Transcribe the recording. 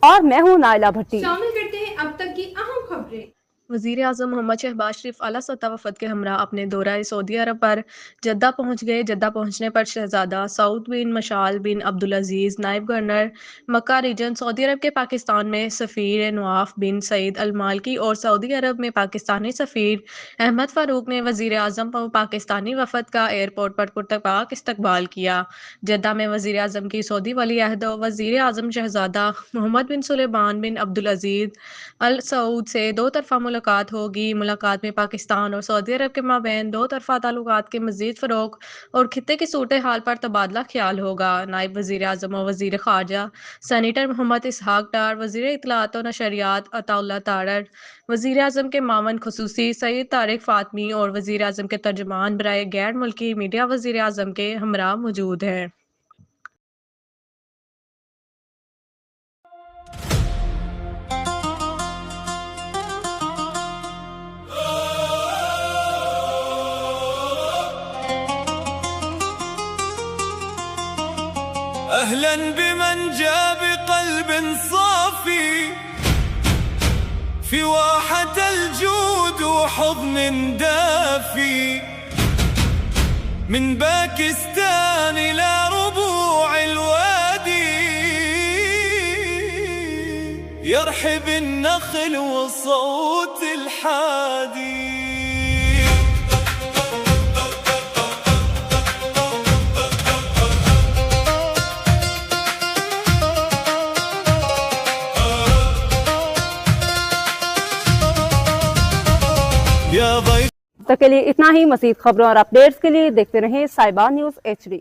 اور میں ہوں نائلہ بھٹی۔ شامل کرتے ہیں اب تک کی اہم خبریں۔ وزیر اعظم محمد شہباز شریف اعلیٰ سطح وفد کے ہمراہ اپنے دورہ سعودی عرب پر جدہ پہنچ گئے۔ جدہ پہنچنے پر شہزادہ سعود بن مشعل بن عبدالعزیز نائب گورنر مکہ ریجن سعودی عرب کے پاکستان میں سفیر نواف بن سعید المالکی اور سعودی عرب میں پاکستانی سفیر احمد فاروق نے وزیر اعظم و پاکستانی وفد کا ایئرپورٹ پر پرتپاک استقبال کیا۔ جدہ میں وزیر اعظم کی سعودی ولی عہد و وزیر اعظم شہزادہ محمد بن سلمان بن عبدالعزیز ال سعود سے دو طرفہ ملاقات ہوگی۔ ملاقات میں پاکستان اور سعودی عرب کے مابین دو طرفہ تعلقات کے مزید فروغ اور خطے کی صورتحال پر تبادلہ خیال ہوگا۔ نائب وزیر اعظم و وزیر خارجہ سینیٹر محمد اسحاق ڈار، وزیر اطلاعات و نشریات عطا اللہ تارڑ، وزیر اعظم کے معاون خصوصی سید طارق فاطمی اور وزیر اعظم کے ترجمان برائے غیر ملکی میڈیا وزیر اعظم کے ہمراہ موجود ہیں۔ أهلا بمن جاء بقلب صافي في واحة الجود وحضن دافي من باكستان إلى ربوع الوادي يرحب النخل وصوت الحادي تک کے لیے اتنا ہی۔ مزید خبروں اور اپڈیٹس کے لیے دیکھتے رہیں صائبہ نیوز HD۔